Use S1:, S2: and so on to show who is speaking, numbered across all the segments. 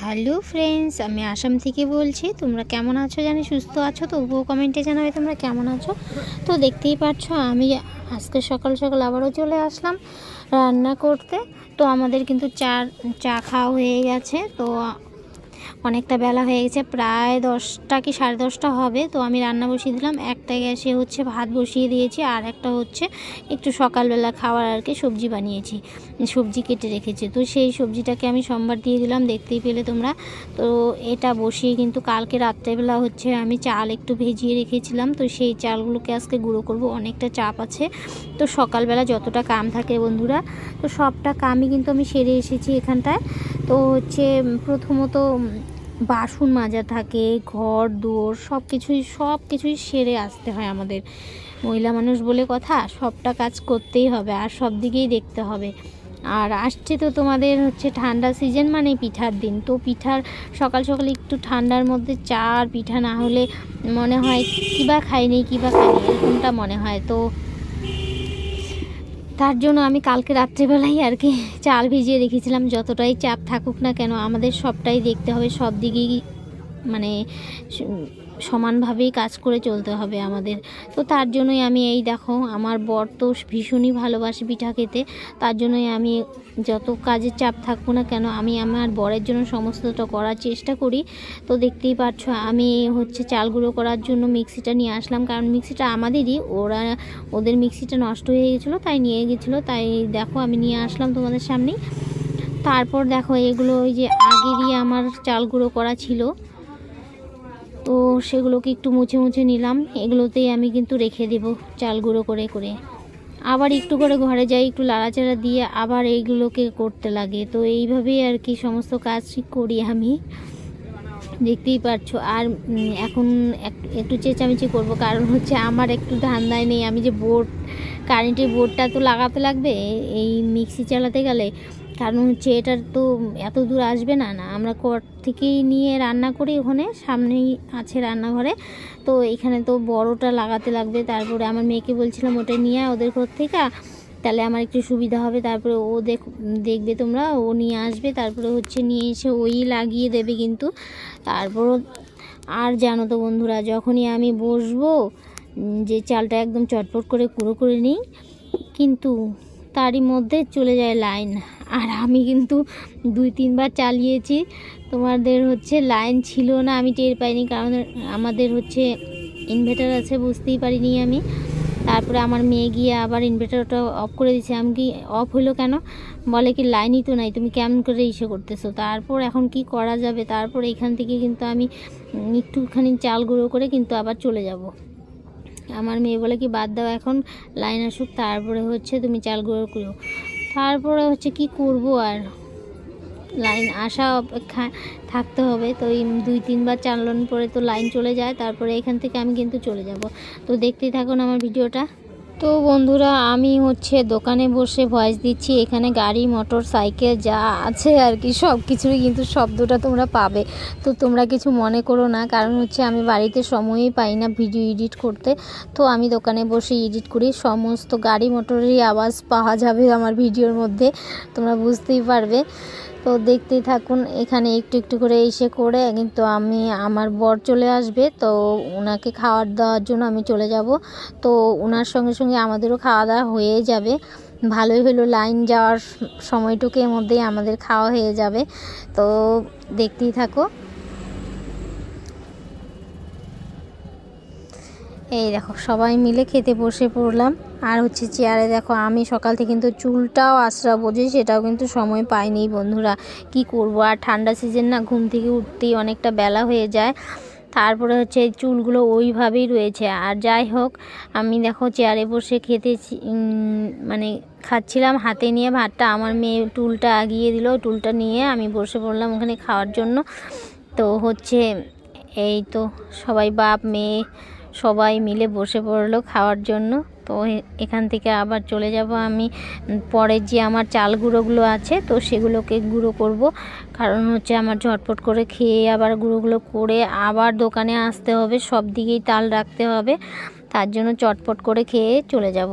S1: Hello friends, আমি আসাম থেকে বলছি। তোমরা কেমন আছো জানি, সুস্থ আছো? তবুও কমেন্টে জানাবে তোমরা কেমন আছো। তো দেখতেই পাচ্ছ আমি আজকে সকাল সকাল আবারও চলে আসলাম রান্না করতে। তো আমাদের কিন্তু চা খাওয়া হয়ে গেছে। তো অনেকটা বেলা হয়ে গেছে, প্রায় 10টা কি 10:30 হবে। তো আমি রান্না বসিয়ে দিলাম। একটা গ্যাসে হচ্ছে ভাত বসিয়ে দিয়েছি, আর একটা হচ্ছে একটু সকালবেলা খাওয়ার আর কি সবজি বানিয়েছি, সবজি কেটে রেখেছি। তো সেই সবজিটাকে আমি সোমবার দিয়ে দিলাম, দেখতেই পেলে তোমরা। তো এটা বসিয়ে কিন্তু কালকে রাত্রেবেলা হচ্ছে আমি চাল একটু ভেজিয়ে রেখেছিলাম। তো সেই চালগুলোকে আজকে গুঁড়ো করব, অনেকটা চাপ আছে। তো সকালবেলা যতটা কাম থাকে বন্ধুরা, তো সবটা কামই কিন্তু আমি সেরে এসেছি এখানটায়। তো হচ্ছে প্রথমত বাসন মাজা থাকে, ঘর দুয়ার সব কিছুই সেরে আসতে হয়। আমাদের মহিলা মানুষ বলে কথা, সবটা কাজ করতেই হবে আর সব দিকেই দেখতে হবে। আর আসছে তো তোমাদের হচ্ছে ঠান্ডা সিজন, মানে পিঠার দিন। তো পিঠার সকাল সকাল একটু ঠান্ডার মধ্যে চা আর পিঠা না হলে মনে হয় কিবা খাইনি এরকমটা মনে হয়। তো তার জন্য আমি কালকে রাত্রেবেলাই আর কি চাল ভিজিয়ে রেখেছিলাম। যতটাই চাপ থাকুক না কেন আমাদের সবটাই দেখতে হবে, সব দিকেই মানে সমানভাবেই কাজ করে চলতে হবে আমাদের। তো তার জন্যই আমি এই দেখো, আমার বর তো ভীষণই ভালোবাসে পিঠা খেতে। তার জন্যই আমি যত কাজের চাপ থাকবো না কেন আমি আমার বরের জন্য সমস্তটা করার চেষ্টা করি। তো দেখতেই পাচ্ছ আমি হচ্ছে চাল গুঁড়ো করার জন্য মিক্সিটা নিয়ে আসলাম, কারণ মিক্সিটা আমাদেরই, ওদের মিক্সিটা নষ্ট হয়ে গেছিলো তাই নিয়ে গেছিলো। তাই দেখো আমি নিয়ে আসলাম তোমাদের সামনেই। তারপর দেখো এগুলো ওই যে আগেরই আমার চাল গুঁড়ো করা ছিল, তো সেগুলোকে একটু মুছে নিলাম। এগুলোতেই আমি কিন্তু রেখে দেব চাল গুঁড়ো করে করে। আবার একটু করে ঘরে যাই, একটু লাড়াচাড়া দিয়ে আবার এইগুলোকে করতে লাগে। তো এইভাবেই আর কি সমস্ত কাজ করি আমি, দেখতেই পাচ্ছ। আর এখন একটু চেঁচামেচি করব, কারণ হচ্ছে আমার একটু ধান্দায় নেই। আমি যে কারেন্টের বোর্ডটা তো লাগাতে লাগবে এই মিক্সি চালাতে গেলে, কারণ হচ্ছে এটার তো এত দূর আসবে না আমরা কর থেকেই নিয়ে রান্না করি, ওখানে সামনেই আছে রান্নাঘরে। তো এখানে তো বড়টা লাগাতে লাগবে। তারপরে আমার মেয়েকে বলছিলাম ওটা নিয়ে ওদের ঘর থেকে, তাহলে আমার একটু সুবিধা হবে। তারপরে ও দেখবে তোমরা, ও নিয়ে আসবে, তারপরে হচ্ছে নিয়ে এসে ওই লাগিয়ে দেবে কিন্তু। তারপর আর জানো তো বন্ধুরা, যখনই আমি বসবো যে চালটা একদম চটপট করে গুঁড়ো করে নিই, কিন্তু তারই মধ্যে চলে যায় লাইন। আর আমি কিন্তু 2-3 বার চালিয়েছি, তোমাদের হচ্ছে লাইন ছিল না, আমি টের পাইনি, কারণ আমাদের হচ্ছে ইনভার্টার আছে, বুঝতেই পারিনি আমি। তারপরে আমার মেয়ে গিয়ে আবার ইনভার্টারটা অফ করে দিয়েছে। আমি কি অফ হলো কেন, বলে কি লাইনই তো নাই, তুমি কেমন করে ইসে করতেছো। তারপর এখন কি করা যাবে, তারপর এখান থেকে কিন্তু আমি একটুখানি চাল গুঁড়ো করে কিন্তু আবার চলে যাব। আমার মেয়ে বলে কি বাদ দাও, এখন লাইন আসুক তারপরে হচ্ছে তুমি চাল গুঁড়ো করো। তারপরে হচ্ছে কি করব, আর লাইন আসা অপেক্ষা থাকতে হবে। তো এই 2-3 বার চালানোর পরে তো লাইন চলে যায়, তারপরে এখান থেকে আমি কিন্তু চলে যাব। তো দেখতেই থাকুন আমার ভিডিওটা। তো বন্ধুরা আমি হচ্ছে দোকানে বসে ভয়েস দিচ্ছি, এখানে গাড়ি মোটর সাইকেল যা আছে আর কি সব কিছুরই কিন্তু শব্দটা তোমরা পাবে। তো তোমরা কিছু মনে করো না, কারণ হচ্ছে আমি বাড়িতে সময়ই পাই না ভিডিও এডিট করতে। তো আমি দোকানে বসে এডিট করি, সমস্ত গাড়ি মোটরেরই আওয়াজ পাওয়া যাবে আমার ভিডিওর মধ্যে, তোমরা বুঝতেই পারবে। তো দেখতেই থাকুন। এখানে একটু করে এসে করে কিন্তু আমার বর চলে আসবে, তো ওনাকে খাবার দেওয়ার জন্য আমি চলে যাব। তো ওনার সঙ্গে সঙ্গে আমাদেরও খাওয়া দাওয়া হয়ে যাবে। ভালোই হলো, লাইন যাওয়ার সময়টুকুর মধ্যেই আমাদের খাওয়া হয়ে যাবে। তো দেখতেই থাকো। এই দেখো সবাই মিলে খেতে বসে পড়লাম। আর হচ্ছে চেয়ারে দেখো আমি সকাল থেকে কিন্তু চুলটাও আঁচড়াবো যে, সেটাও কিন্তু সময় পাইনি বন্ধুরা, কি করব। আর ঠান্ডা সিজন না, ঘুম থেকে উঠতেই অনেকটা বেলা হয়ে যায়। তারপরে হচ্ছে এই চুলগুলো ওইভাবেই রয়েছে। আর যাই হোক, আমি দেখো চেয়ারে বসে মানে খাচ্ছিলাম হাতে নিয়ে ভাতটা। আমার মেয়ে টুলটা আগিয়ে দিল, টুলটা নিয়ে আমি বসে পড়লাম ওখানে খাওয়ার জন্য। তো হচ্ছে এই তো সবাই বাপ মেয়ে সবাই মিলে বসে পড়লো খাওয়ার জন্য। তো এখান থেকে আবার চলে যাব আমি পরে, যে আমার চাল গুঁড়োগুলো আছে তো সেগুলোকে গুঁড়ো করব, কারণ হচ্ছে আমার ঝটপট করে খেয়ে আবার গুঁড়োগুলো করে আবার দোকানে আসতে হবে, সব দিকেই তাল রাখতে হবে। তার জন্য চটপট করে খেয়ে চলে যাব।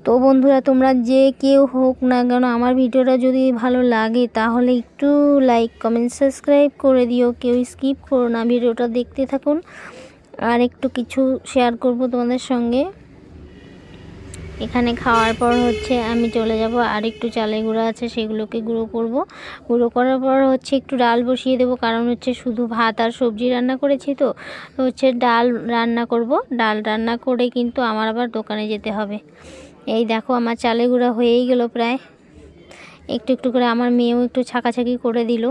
S1: তো বন্ধুরা, তোমরা যে কেউ হোক না কেন আমার ভিডিওটা যদি ভালো লাগে তাহলে একটু লাইক কমেন্ট সাবস্ক্রাইব করে দিও, কেউ স্কিপ করো না, ভিডিওটা দেখতে থাকুন। আর একটু কিছু শেয়ার করব তোমাদের সঙ্গে। এখানে খাওয়ার পর হচ্ছে আমি চলে যাব, আর একটু চালের গুঁড়া আছে সেগুলোকে গুঁড়ো করব। গুঁড়ো করার পর হচ্ছে একটু ডাল বসিয়ে দেবো, কারণ হচ্ছে শুধু ভাত আর সবজি রান্না করেছি তো হচ্ছে ডাল রান্না করব। ডাল রান্না করে কিন্তু আমার আবার দোকানে যেতে হবে। এই দেখো আমার চালের গুঁড়া হয়েই গেল প্রায়, একটু একটু করে আমার মেয়েও একটু ছাকাছাকি করে দিল।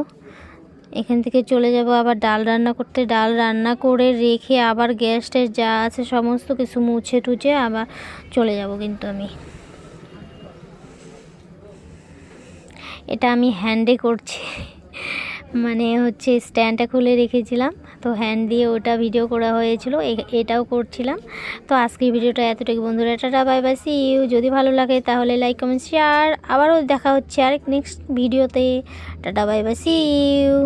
S1: এখান থেকে চলে যাব আবার ডাল রান্না করতে। ডাল রান্না করে রেখে আবার গ্যাস ট্যাস যা আছে সমস্ত কিছু মুছে টুছে আবার চলে যাব কিন্তু আমি। এটা আমি হ্যান্ডে করছি, মানে হচ্ছে স্ট্যান্ডটা খুলে রেখেছিলাম তো হ্যান্ড দিয়ে ওটা ভিডিও করা হয়েছিল, এটাও করছিলাম। তো আজকের ভিডিওটা এতটুকু বন্ধুরা, tata bye bye, see you. যদি ভালো লাগে তাহলে লাইক কমেন্ট শেয়ার, আবারও দেখা হচ্ছে আরেক নেক্সট ভিডিওতে। Tata bye bye, see you.